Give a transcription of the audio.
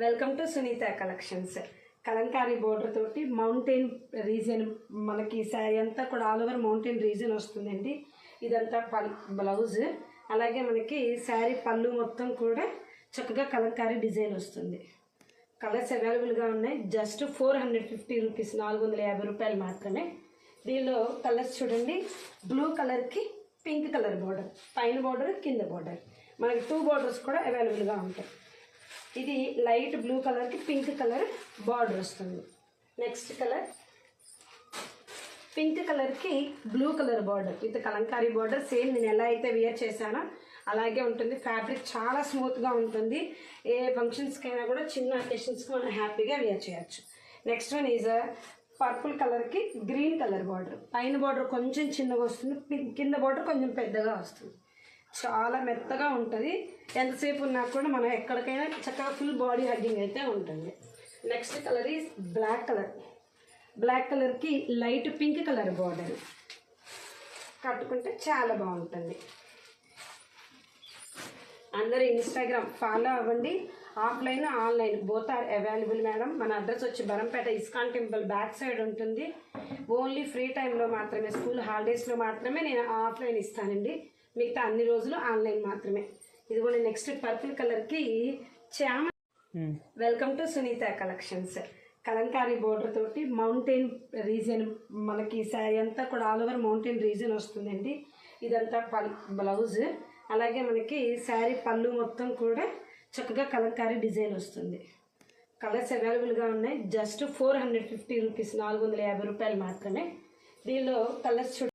Welcome to Sunitha collections. Kalamkari border తోటి mountain region మనకి శారీ అంతా కూడా ఆల్ ఓవర్ మౌంటైన్ రీజన్ వస్తుందండి. ఇదంతా బ్లౌజ్, అలాగే మనకి శారీ పళ్ళు మొత్తం కూడా చక్కగా కలంకారీ డిజైన్ వస్తుంది. కలర్స్ అవైలబుల్గా ఉన్నాయి. జస్ట్ 450 రూపీస్, 450 రూపాయలు మాత్రమే. దీనిలో కలర్స్ చూడండి. బ్లూ కలర్కి పింక్ కలర్ బార్డర్, పైన బార్డర్ కింద బార్డర్, మనకి 2 బార్డర్స్ కూడా అవైలబుల్గా ఉంటాయి. ఇది లైట్ బ్లూ కలర్కి పింక్ కలర్ బార్డర్ వస్తుంది. నెక్స్ట్ కలర్ పింక్ కలర్కి blue colour border with Kalamkari border. Same నేను ఎలా అయితే వేర్ చేశానో అలాగే ఉంటుంది. ఫ్యాబ్రిక్ చాలా స్మూత్గా ఉంటుంది. ఏ ఫంక్షన్స్కైనా కూడా చిన్న అకేషన్స్కి మనం హ్యాపీగా వేర్ చేయొచ్చు. నెక్స్ట్ వన్ ఈజ్ పర్పుల్ కలర్కి గ్రీన్ కలర్ బార్డర్. పైన బార్డర్ కొంచెం చిన్నగా వస్తుంది, కింద బార్డర్ కొంచెం పెద్దగా వస్తుంది. చాలా మెత్తగా ఉంటుంది. ఎంతసేపు ఉన్నా కూడా మనం ఎక్కడికైనా చక్కగా ఫుల్ బాడీ హగ్గింగ్ అయితే ఉంటుంది. Next colour is black colour. Black కలర్కి లైట్ పింక్ కలర్ బార్డర్ కట్టుకుంటే చాలా బాగుంటుంది. అందరూ ఇన్స్టాగ్రామ్ ఫాలో అవ్వండి. Offline online both are available madam. మన అడ్రస్ వచ్చి Barampet ISKCON temple back side ఉంటుంది. ఓన్లీ ఫ్రీ టైంలో మాత్రమే, స్కూల్ హాలిడేస్లో మాత్రమే నేను ఆఫ్లైన్ ఇస్తానండి. మిగతా అన్ని రోజులు ఆన్లైన్ మాత్రమే. ఇది కూడా నెక్స్ట్ పర్పుల్ కలర్కి చామ. Welcome to Sunitha collections. Kalamkari border తోటి మౌంటైన్ రీజన్ మనకి శారీ అంతా కూడా ఆల్ ఓవర్ మౌంటైన్ రీజన్ వస్తుందండి. ఇదంతా బ్లౌజ్, అలాగే మనకి శారీ పళ్ళు మొత్తం కూడా చక్కగా కలంకారీ డిజైన్ వస్తుంది. కలర్స్ అవైలబుల్గా ఉన్నాయి. జస్ట్ 450 రూపీస్, 450 రూపాయలు మాత్రమే. దీనిలో కలర్స్